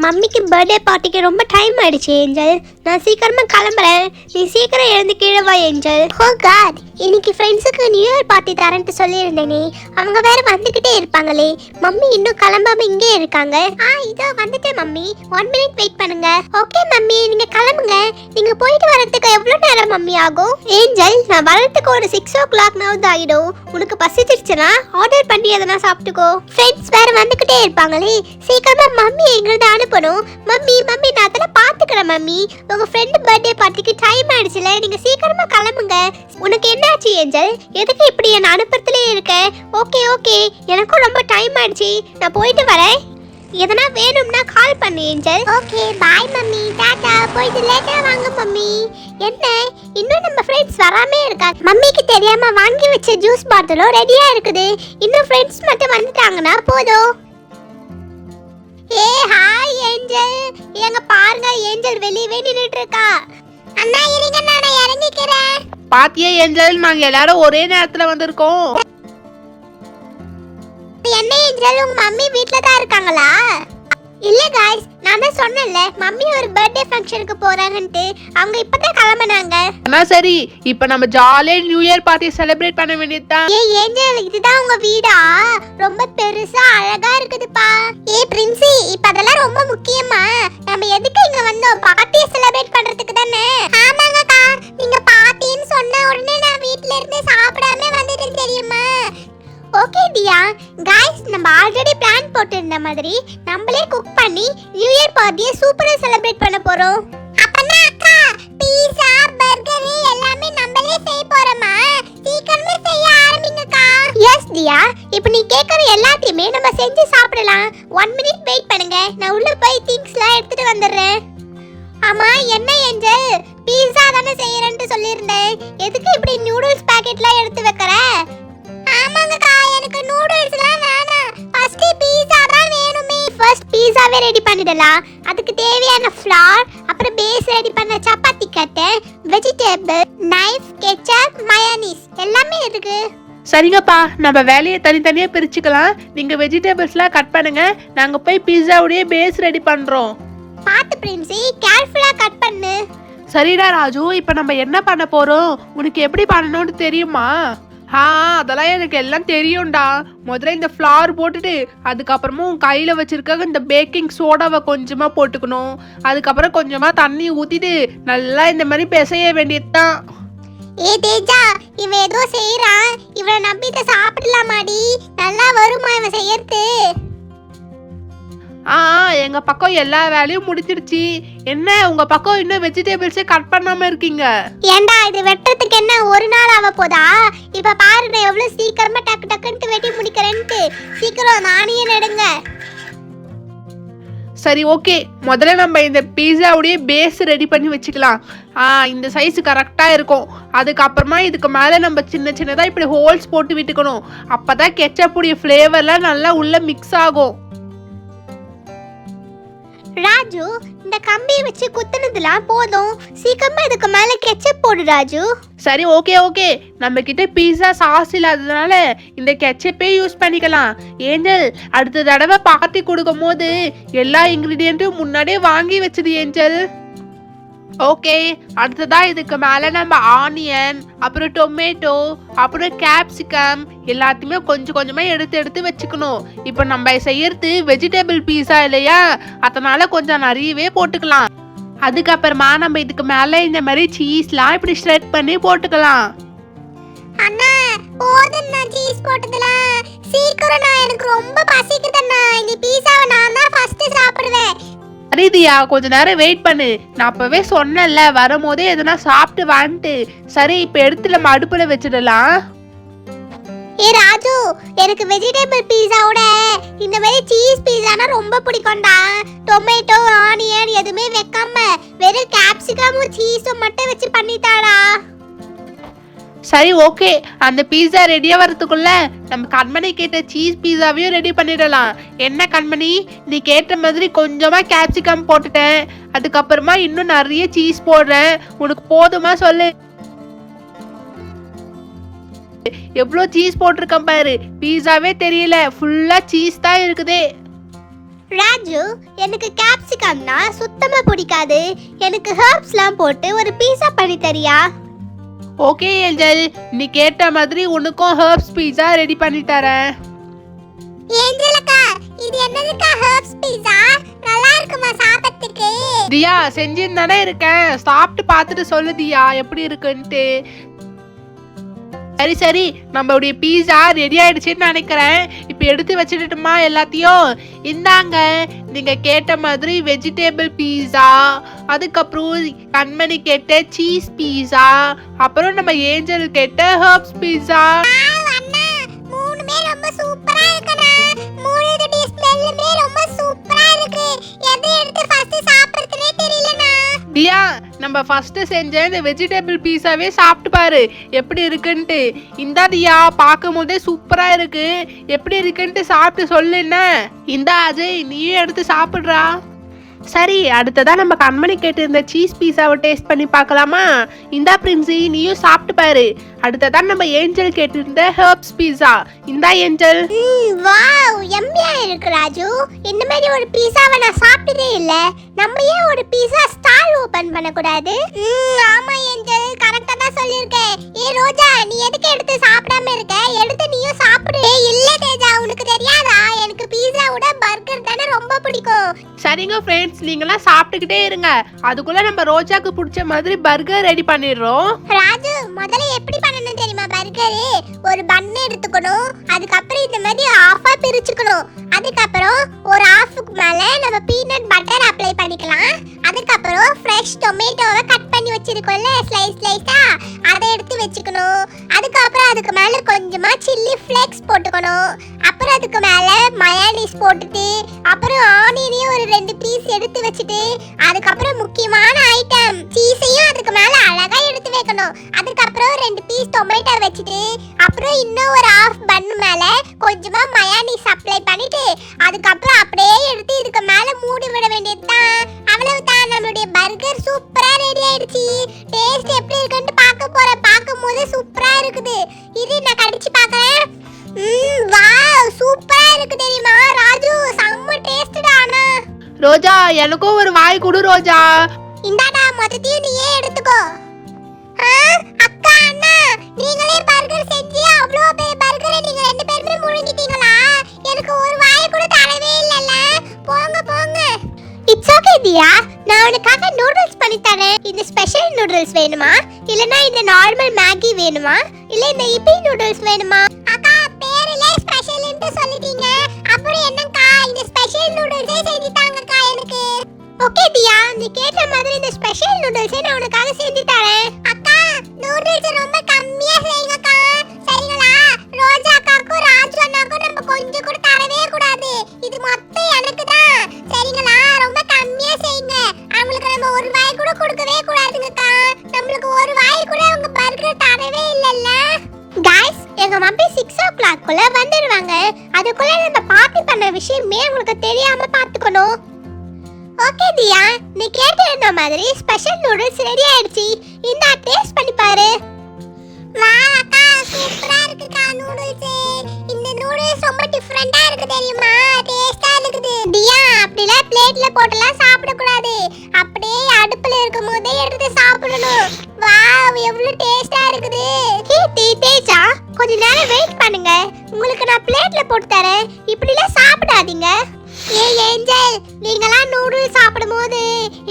மம்மிக்கு birthday பார்ட்டிக்கு ரொம்ப time ஆயிடுச்சு ஏஞ்சல். நான் சீக்கிரமா கிளம்புறேன். நீ சீக்கிரம் எழுந்து கீழே வா ஏஞ்சல். ஓ காட், இன்னைக்கு ஃப்ரெண்ட்ஸுக்கு நியூ இயர் பார்ட்டி தரேன்ட்டு சொல்லியிருந்தேனே, அவங்க வேற வந்துக்கிட்டே இருப்பாங்களே. மம்மி இன்னும் கிளம்பாம இங்கே இருக்காங்க. இதோ வந்துட்டேன் மம்மி. 1 minute வெயிட் பண்ணுங்க. ஓகே மம்மி, நீங்க கிளம்புங்க. நீங்க போயிட்டு வரதுக்கு எவ்வளோ நேரம் மம்மி ஆகும்? ஏஞ்சல், நான் வரதுக்கு ஒரு 6 o'clock ஆகிடும். உனக்கு பசிச்சிருச்சுன்னா ஆர்டர் பண்ணி எதனா சாப்பிட்டுக்கோ. ஃப்ரெண்ட்ஸ் வேற வந்துக்கிட்டே இருப்பாங்களே, சீக்கிரமா மம்மி எங்களுக்கு அனுப்பணும். மம்மி மம்மி நான் அதெல்லாம் பார்த்துக்கிறேன் மம்மி. உங்க ஃப்ரெண்டு பர்த்டே பார்ட்டிக்கு டைம் ஆயிடுச்சுல, நீங்க சீக்கிரமா கிளம்புங்க. உனக்கு என்னாச்சு ஏஞ்சல்? எதுக்கு இப்படி என்ன அனுப்புறதுலே இருக்க? ஓகே ஓகே, எனக்கும் ரொம்ப டைம் ஆயிடுச்சு, நான் போயிட்டு வரேன். எதனா வேணும்னா கால் பண்ணு angel. Okay bye mummy, Tata. போயிட்டு லேட்டா வாங்க மம்மி. என்ன இன்னும் நம்ம ஃப்ரெண்ட்ஸ் வராமே இருக்கா? மம்மிக்கு தெரியாம வாங்கி வச்ச ஜூஸ் பாட்டிலும் ரெடியா இருக்குது. இன்னும் ஃப்ரெண்ட்ஸ் மட்டும் வந்துட்டாங்கன்னா போதும். Hi angel. எங்க பாருங்க, ஏஞ்சல் வெளியவே நின்னுட்டு இருக்கா. அண்ணா இருங்க, நான் இறங்கிக்கிறேன். பாத்தியா ஏஞ்சல், நாங்க எல்லாரும் ஒரே நேரத்துல வந்திருக்கோம். என்ன ஏஞ்சல், உங்க மம்மி வீட்ல தான் இருக்காங்களா? இல்ல गाइस, நான் தான் சொன்னேன்ல மம்மி ஒரு பர்த்டே ஃபங்க்ஷனுக்கு போறாங்கன்னு. அவங்க இப்பதான் கிளம்பனாங்க. அண்ணா சரி, இப்போ நம்ம ஜாலியா நியூ இயர் பார்ட்டி செலிப்ரேட் பண்ண வேண்டியதுதான். ஏஞ்சல், இதுதான் உங்க வீடா? ரொம்ப பெருசா அழகா இருக்குதுப்பா. பிரின்சி, இப்ப அதெல்லாம் ரொம்ப முக்கியமா? நம்ம எதுக்கு இங்க வந்தோம்? பார்ட்டி செலிப்ரேட் பண்றதுக்கு தானே? ஆமாங்கக்கா, நீங்க பார்ட்டின்னு சொன்ன உடனே நான் வீட்ல இருந்து சாப்பிடாம வந்துட்டேன் தெரியுமா? ஓகே டியா. गाइस, நம்ம ஆல்ரெடி பிளான் போட்டிருந்த மாதிரி நம்மளே குக் பண்ணி நியூ இயர் பார்ட்டியை சூப்பரா செலிப்ரேட் பண்ண போறோம். அப்பனா அக்கா, பீஸா பர்கர் எல்லாமே நம்மளே செய்ய போறோமா? சீக்கிரமே செய்ய ஆரம்பிங்கக்கா. எஸ் டியா, இப்போ நீ கேக்குற எல்லாத்தையுமே நம்ம செஞ்சு சாப்பிடலாம். 1 minute வெயிட் பண்ணுங்க, நான் உள்ள போய் திங்ஸ்லாம் எடுத்துட்டு வந்துடுறேன். ஆமா என்ன ஏஞ்சல், பீஸா தானே செய்யறேன்னு சொல்லியிருந்தேன். எதுக்கு இப்படி நூடுல்ஸ் பாக்கெட்லாம் எடுத்து வைக்கற? ஆமாங்கக்கா, எனக்கு நூடுல்ஸ்லாம் வேணாம். ஃபர்ஸ்ட் பீஸா தான் வேணுமே. ஃபர்ஸ்ட் பீஸாவே ரெடி பண்ணிடலாம். அதுக்கு தேவையான ஃப்ளவர், அப்புறம் பேஸ் ரெடி பண்ண சப்பாத்தி கட்டு, வெஜிடபிள், நைஃப், கெச்சப், மயோனீஸ் எல்லாமே இருக்கு. சரிங்கப்பா, நம்ம வேலையை தனித்தனியா பிரிச்சுக்கலாம். நீங்க வெஜிடபிள்ஸ்லாம் கட் பண்ணுங்க, நாங்க போய் பீஸாவுடைய பேஸ் ரெடி பண்றோம். பாத்து பிரின்சி, கேர்ஃபுல்லா கட் பண்ணு. சரிடா ராஜு, இப்போ நம்ம என்ன பண்ண போறோம்? உனக்கு எப்படி பண்ணணும்னு தெரியுமா? அதெல்லாம் எனக்கு எல்லாம் தெரியும்டா. முதல்ல இந்த ஃப்ளவர் போட்டுட்டு அதுக்கப்புறமா உன் கையில் வச்சிருக்க இந்த பேக்கிங் சோடாவை கொஞ்சமாக போட்டுக்கணும். அதுக்கப்புறம் கொஞ்சமாக தண்ணி ஊற்றிட்டு நல்லா இந்த மாதிரி பிசைய வேண்டியதுதான். தேஜா, இவன் ஏதோ செய்யறான். இவனை நம்பிட்டு சாப்பிடலாமாடி? நல்லா வருமா இவன் செய்யறது? எங்க பக்கம் எல்லா வேலையும் முடிச்சிருச்சு. என்ன உங்க பக்கம் இன்னும் வெஜிடபிள்ஸே கட் பண்ணாம இருக்கீங்க? ஏண்டா, இது வெட்டுறதுக்கு என்ன ஒரு நாள் ஆக போதா? இப்ப பாருங்க எவ்வளவு சீக்கிரமா டக்கு டக்குன்னு வெட்டி முடிக்கிறேன்ட்டு. சீக்கிரம் நானே நடுங்க. சரி ஓகே, முதல்ல நம்ம இந்த பீஸாவுடைய பேஸ் ரெடி பண்ணி வச்சுக்கலாம். இந்த சைஸ் கரெக்டாக இருக்கும். அதுக்கப்புறமா இதுக்கு மேலே நம்ம சின்ன சின்னதாக இப்படி ஹோல்ஸ் போட்டு விட்டுக்கணும். அப்போதான் கெச்சப்புடைய ஃப்ளேவர்லாம் நல்லா உள்ள மிக்ஸ் ஆகும். ராஜு, இந்த கம்பியை வச்சு குத்துனதுலாம் போதும். சீக்கிரமா இதுக்கு மேல கெச்சப் போடு ராஜு. சரி ஓகே, நம்ம கிட்ட பீஸா சாஸ் இல்லாததுனால இந்த கெச்சப்பே யூஸ் பண்ணிக்கலாம். ஏஞ்சல், அடுத்த தடவை பார்ட்டி கொடுக்கும் போது எல்லா இன்கிரீடியன்ட்டும் முன்னாடியே வாங்கி வச்சது ஏஞ்சல். ஓகே, அடுத்ததா இதுக்கு மேலே நம்ம ஆனியன், அப்புறம் டொமேட்டோ, அப்புறம் கேப்சிகம் எல்லாத்தையுமே கொஞ்சம் கொஞ்சமாக எடுத்து வச்சுக்கணும். இப்போ நம்ம செய்யறது வெஜிடபிள் பீஸா இல்லையா, அதனால கொஞ்சம் நிறையவே போட்டுக்கலாம். அதுக்கப்புறமா நம்ம இதுக்கு மேலே இந்த மாதிரி சீஸ்லாம் இப்படி ஷ்ரெட் பண்ணி போட்டுக்கலாம். அண்ணா போதும்ண்ணா சீஸ் போட்டதெல்லாம். சீக்கிரம் நான், எனக்கு ரொம்ப பசிக்குதுண்ணா. இந்த பீஸாவை நான் தான் ஃபர்ஸ்ட் சாப்பிடுவேன். ரீதியா, கொஞ்ச நேரம் வெயிட் பண்ணு. நான் அப்பவே சொன்னேன்ல, வரும்போதே எதனா சாப்பிட்டு வந்துட்டு. சரி, இப்போ எடுத்து நம்ம அடுப்புல வச்சிடலாம். ராஜு, எனக்கு வெஜிடபிள் பீஸாவோட இந்த மாதிரி சீஸ் பீஸானா ரொம்ப பிடிக்கும்டா. டொமேட்டோ, ஆனியன் எதுவுமே வைக்காம வெறும் கேப்சிகமும் சீஸும் மட்டும் வச்சு பண்ணித்தாடா. சரி ஓகே, அந்த பீஸா ரெடியா வரதுக்குள்ள நம்ம கண்மணி கேட்ட சீஸ் பீஸாவையும் ரெடி பண்ணிடலாம். என்ன கண்மணி, நீ கேட்ட மாதிரி கொஞ்சமா கேப்சிகம் போட்டுட்டேன். அதுக்கப்புறமா இன்னும் நிறைய சீஸ் போடுறேன். உனக்கு போதுமா சொல்லு? எவ்வளோ சீஸ் போட்டிருக்கேன் பாரு. பீஸாவே தெரியல, ஃபுல்லா சீஸ் தான் இருக்குதே. ராஜு, எனக்கு கேப்சிகம்னா சுத்தமா பிடிக்காது. எனக்கு ஹெர்ப்ஸ்லாம் போட்டு ஒரு பீஸா பண்ணி தரியா? ஓகே ஏஞ்சல், நீ கேட்ட மாதிரி உனக்கும் ஹெர்ப்ஸ் பீஸா ரெடி பண்ணி தரேன். ஏஞ்சல் அக்கா, இது என்னதுக்கா ஹெர்ப்ஸ் பீஸா? நல்லா இருக்குமா சாப்பிடுறதுக்கு? தியா, செஞ்சுன்னு தானே இருக்கேன், சாப்பிட்டு பார்த்துட்டு சொல்லு தியா எப்படி இருக்குன்ட்டு. சரி சரி, நம்மளுடைய பீஸா ரெடி ஆயிடுச்சுன்னு நினைக்கிறேன். இப்போ எடுத்து வச்சுட்டுமா எல்லாத்தையும்? இந்தாங்க, நீங்க கேட்ட மாதிரி வெஜிடேபிள் பீஸா, அதுக்கப்புறம் கண்மணி கேட்ட சீஸ் பீஸா, அப்புறம் நம்ம ஏஞ்சல் கேட்ட ஹெர்ப்ஸ் பீஸா. அண்ணா, மூணுமே ரொம்ப சூப்பரா இருக்குண்ணா. மூணுடைய ஸ்மெல்லுமே ரொம்ப சூப்பரா இருக்கு. எதை எடுத்து ஃபர்ஸ்ட் சாப்பிடுறதுனே தெரியலண்ணா. தியா, நம்ம ஃபர்ஸ்ட் செஞ்ச இந்த வெஜிடபிள் பீஸாவே சாப்பிட்டு பாரு எப்படி இருக்குன்ட்டு. இந்தா தியா, பார்க்கும் போதே சூப்பரா இருக்கு, எப்படி இருக்குன்ட்டு சாப்பிட்டு சொல்லு. என்ன இந்தா அஜய், நீயும் எடுத்து சாப்பிடுறா. சரி, அடுத்ததா நம்ம கண்மணி கேட்டு இருந்த சீஸ் பீஸாவை டேஸ்ட் பண்ணி பார்க்கலாமா? இந்தா பிரின்சி, நீயும் சாப்பிட்டு பாரு. அடுத்ததா நம்ம ஏஞ்சல் கேட்டு இருந்த ஹெர்ப்ஸ் பீஸா. இந்தா ஏஞ்சல். வாவ், யம்மியா இருக்கு ராஜு. இந்த மாதிரி ஒரு பீஸாவை நான் சாப்பிட்டதே இல்ல. நம்ம ஏன் ஒரு பீஸா ஸ்டால் ஓபன் பண்ண கூடாது? ஆமா ஏஞ்சல், கரெக்ட்டா தான் சொல்லிருக்கேன். ஏ ரோஜா, நீ எதுக்கு எடுத்து சாப்பிடாம இருக்க? எடுத்து நீயும் சாப்பிடு. இல்ல தேஜா, உனக்கு தெரியாதா? எனக்கு பீஸாவோட பர்கர் தானே ரொம்ப பிடிக்கும். சரிங்க ஃப்ரெண்ட்ஸ், நீங்களாம் சாப்பிட்டுக்கிட்டே இருங்க, அதுக்குள்ள நம்ம ரோஜாக்கு பிடிச்ச மாதிரி பர்கர் ரெடி பண்ணிடுறோம். ராஜு, முதல்ல எப்படி பண்ணணும் தெரியுமா? பர்கரு ஒரு பன் எடுத்துக்கணும், அதுக்கப்புறம் இந்த மாதிரி ஆஃபா பிரிச்சுக்கணும், அதுக்கப்புறம் ஒரு ஆஃபுக்கு மேல நம்ம பீனட் பட்டர் அப்ளை பண்ணிக்கலாம், அதுக்கப்புறம் ஃப்ரெஷ் டொமேட்டோவை கட் பண்ணி வச்சிருக்கோம்ல ஸ்லைஸ் ஸ்லைஸா, அதை எடுத்து வச்சுக்கணும், அதுக்கப்புறம் அதுக்கு மேல கொஞ்சமா சில்லி ஃப்ளேக்ஸ் போட்டுக்கணும், அப்புறம் அதுக்கு மேல மயோனைஸ் போட்டுட்டு, அப்புறம் ஆனியனையும் ஒரு 2 பீஸ் எடுத்து வச்சுட்டு, அதுக்கப்புறம் முக்கியமான ஐட்டம் சீஸையும் அதுக்கு மேல அழகா எடுத்து வைக்கணும், அதுக்கப்புறம் 2 பீஸ் டொமேட்டோ வச்சுட்டு, அப்புறம் இன்னும் ஒரு ஆஃப் பன் மேல கொஞ்சமா மயோனைஸ் அப்ளை பண்ணிட்டு, அதுக்கப்புறம் அப்படியே எடுத்து இதுக்கு மேல மூடி விட வேண்டியதுதான். அவ்வளவுதான், நம்மளுடைய பர்கர் சூப்பரா ரெடி ஆயிடுச்சு. டேஸ்ட் எப்படி இருக்குன்னு பார்க்க போறேன். பார்க்கும்போது சூப்பரா இருக்குது. இது நான் கடிச்சு பார்க்கறேன். வாவ், சூப்பரா இருக்கு தெரியுமா ராஜு? செம்ம டேஸ்டா. அண்ணா ரோஜா, எனக்கும் ஒரு வாய் கொடு ரோஜா. இந்தாடா, மொத்தத்தையும் நீயே எடுத்துக்கோ. அக்கா, அண்ணா, நீங்களே பர்கர் செஞ்சு அவ்வளோ பெரிய பர்கரை நீங்க 2 பேருமே முழுங்கிட்டீங்களா? எனக்கு ஒரு வாய் கூட தரவே இல்லல்ல. போங்க போங்க. இட்ஸ் ஓகே தியா, நான் உனக்காக நூடுல்ஸ் பண்ணி தரேன். இந்த ஸ்பெஷல் நூடுல்ஸ் வேணுமா, இல்லனா இந்த நார்மல் மேகி வேணுமா, இல்ல இந்த இப்பி நூடுல்ஸ் வேணுமா? அக்கா, பேர்ல ஸ்பெஷல்னு சொல்லிட்டீங்க, அப்புறம் என்னக்கா இந்த ஸ்பெஷல் நூடுல்ஸே செஞ்சு தாங்கக்கா எனக்கு. ஓகே தியா, நீ கேட்ட மாதிரி இந்த ஸ்பெஷல் நூடுல்ஸை நான் உனக்காக செஞ்சு தரேன். அக்கா, நூடுல்ஸ் ரொம்ப கம்மியா செய்யுங்கக்கா, சரிங்களா? ரோஜா அக்காக்கும் ராஜு அண்ணாக்கும் நம்ம கொஞ்சம் கூட தரவே கூடாது, இது மொத்தம் எனக்கு தான், சரிங்களா? ரொம்ப கம்மியா செய்யுங்க. அவங்களுக்கு நம்ம ஒரு வாய் கூட கொடுக்கவே கூடாதுங்கக்கா. நம்மளுக்கு ஒரு வாய் கூட அவங்க பர்கர் தரவே இல்லல்ல. गाइस, எங்க மம்மி 6 o'clock குள்ள வந்துடுவாங்க. அதுக்குள்ள நம்ம பார்ட்டி பண்ண விஷயமே உங்களுக்கு தெரியாம பாத்துக்கணும். ஓகே தியா, நீ கேட்ட மாதிரி ஸ்பெஷல் நூடுல்ஸ் ரெடி ஆயிடுச்சு. இந்த டேஸ்ட் பண்ணி பாரு. வாவ் அக்கா, சூப்பரா இருக்குக்கா நூடுல்ஸ். இந்த நூடுல்ஸ் ரொம்ப டிஃபரண்டா இருக்கு தெரியுமா? டேஸ்டா இருக்குது. தியா, அப்படியே பிளேட்ல போட்டுலாம் சாப்பிட கூடாது. அப்படியே அடுப்புல இருக்கும்போதே எடுத்து சாப்பிடணும். வாவ், எவ்வளவு டேஸ்டா இருக்குது. கீர்த்தி, தேஜா, கொஞ்ச நேரம் வெயிட் பண்ணுங்க. உங்களுக்கு நான் பிளேட்ல போட்டு தரேன். இப்படிலாம் சாப்பிடாதீங்க. ஏய் ஏஞ்சல், நீங்கலாம் நூடுல்ஸ் சாப்பிடும்போது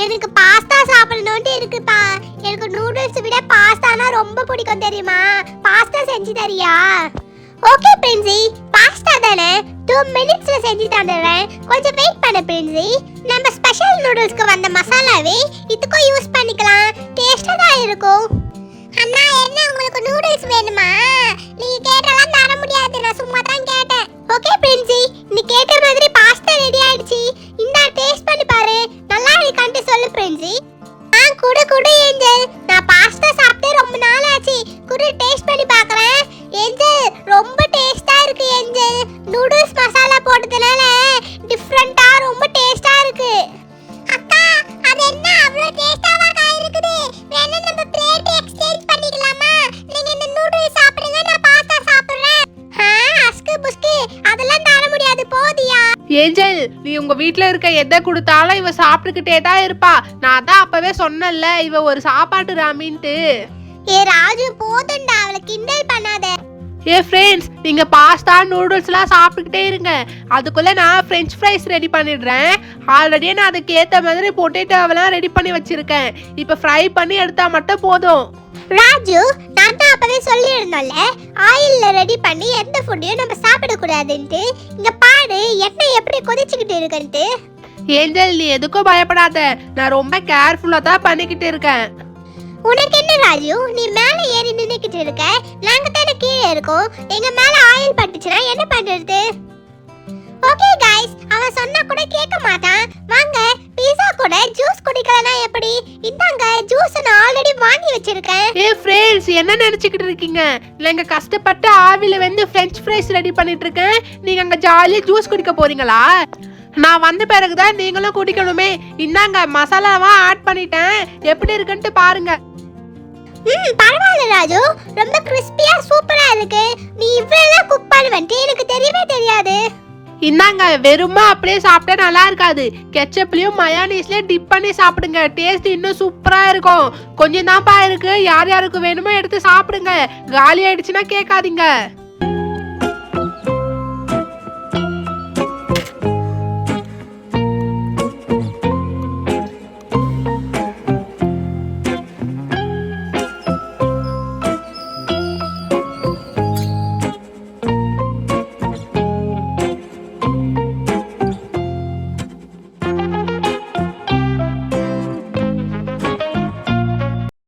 எனக்கு பாஸ்தா சாப்பிடணும்னு இருக்குப்பா. எனக்கு நூடுல்ஸ் விட பாஸ்தானா ரொம்ப பிடிக்கும் தெரியுமா? பாஸ்தா செஞ்சு தரியா? ஓகே பிரின்சி, பாஸ்தா தானே, 2 மினிட்ஸ்ல செஞ்சு தந்துடுறேன். கொஞ்சம் வெயிட் பண்ணு பிரின்சி. நம்ம ஸ்பெஷல் நூடுல்ஸ்க்கு வந்த மசாலாவே இதுக்கும் யூஸ் பண்ணிக்கலாம். டேஸ்டா தான் இருக்கும். அண்ணா, என்ன உங்களுக்கு நூடுல்ஸ் வேணுமா? நீங்க கேட்டாலாம் தர முடியாது, நான் சும்மா தான் கேட்டேன். ஓகே பிரின்சி, நீ கேட்ட மாதிரி பாஸ்தா ரெடி ஆயிடுச்சு. இந்த டேஸ்ட் பண்ணி பாரு, நல்லா இருக்கான்னு சொல்லு பிரின்சி. குடு குடு ஏஞ்சல், நான் பாஸ்தா சாப்பிட்டு ரொம்ப நாள் ஆச்சு. குடு, டேஸ்ட் பண்ணி பார்க்கறேன். ஏஞ்சல், ரொம்ப டேஸ்டா இருக்கு ஏஞ்சல். நூடுல்ஸ் மசாலா போட்டதுனால டிஃபரண்டா ரொம்ப டேஸ்டா இருக்கு. அக்கா, அது என்ன அவ்வளவு டேஸ்டாவா இருக்குது? வேணா நம்ம பிளேட் எக்ஸ்சேஞ்ச் பண்ணிக்கலாமா? நீங்க இந்த நூடுல்ஸ் சாப்பிடுங்க, நான் பாஸ்தா சாப்பிடுறேன். அஸ்கு புஸ்கு அதெல்லாம் தர முடியாது, போதியா? ஏஞ்சல், நீ உங்க வீட்ல இருக்க எதை கொடுத்தாலும் இவ சாப்பிட்டுக்கிட்டே தான் இருப்பா. நான் தான் அப்பவே சொன்னேன்ல இவ ஒரு சாப்பாட்டு ராமின்ட்டு. ஏ ராஜு போதும்டா, அவளை கிண்டல் பண்ணாத. ஏ ஃப்ரெண்ட்ஸ், நீங்க பாஸ்தா நூடுல்ஸ்லாம் சாப்பிட்டுக்கிட்டே இருங்க. அதுக்குள்ள நான் ஃப்ரெஞ்ச் ஃப்ரைஸ் ரெடி பண்ணிடுறேன். ஆல்ரெடியே நான் அதுக்கு ஏற்ற மாதிரி பொட்டேட்டோவெல்லாம் ரெடி பண்ணி வச்சிருக்கேன். இப்போ ஃப்ரை பண்ணி எடுத்தா மட்டும் போதும். ராஜு, நான் தான் அப்பவே சொல்லியிருந்தோம்ல, ஆயில்ல ரெடி பண்ணி எந்த ஃபுட்டையும் நம்ம சாப்பிடக்கூடாதுன்ட்டு. இங்க பாரு எண்ணெய் எப்படி கொதிச்சுக்கிட்டு இருக்குன்ட்டு. ஏஞ்சல், நீ எதுக்கும் பயப்படாத. நான் ரொம்ப கேர்ஃபுல்லா தான் பண்ணிக்கிட்டு இருக்கேன். உனக்கு என்ன ராஜு, நீ மேலே ஏறி நின்னுக்கிட்டு இருக்க, நாங்க தானே கீழே இருக்கோம். எங்க மேல ஆயில் பட்டுச்சுன்னா என்ன பண்றது? ஓகே गाइस, அவன் சொன்னா கூட கேட்க மாட்டான். வாங்க பீஸா கூட ஜூஸ் குடிக்கலனா எப்படி? இந்தாங்க ஜூஸ் நான் ஆல்ரெடி வாங்கி வச்சிருக்கேன். ஏ ஃப்ரெண்ட்ஸ், என்ன நினைச்சிட்டு இருக்கீங்க? நாங்க கஷ்டப்பட்டு ஆவில வந்து ஃப்ரெஞ்ச் ஃப்ரைஸ் ரெடி பண்ணிட்டு இருக்கேன். நீங்க அங்க ஜாலியா ஜூஸ் குடிக்க போறீங்களா? நான் வந்த பிறகுதான் நீங்களும் குடிக்கணுமே. இந்தாங்க மசாலாவா ஆட் பண்ணிட்டேன். எப்படி இருக்குன்னு பாருங்க. பரவாயில்ல ராஜு, ரொம்ப கிறிஸ்பியா சூப்பரா இருக்கு. நீ இவ்வளவு குக் பண்ணுவேன்ட்டு எனக்கு தெரியவே தெரியாது. இந்தாங்க, வெறுமா அப்படியே சாப்பிட்டா நல்லா இருக்காது. கெச்சப்லயும் மயோனீஸ்லயும் டிப் பண்ணி சாப்பிடுங்க. டேஸ்ட் இன்னும் சூப்பரா இருக்கும். கொஞ்சம் தான்ப்பா இருக்கு. யார் யாருக்கு வேணுமோ எடுத்து சாப்பிடுங்க. காலி ஆயிடுச்சுன்னா கேட்காதீங்க.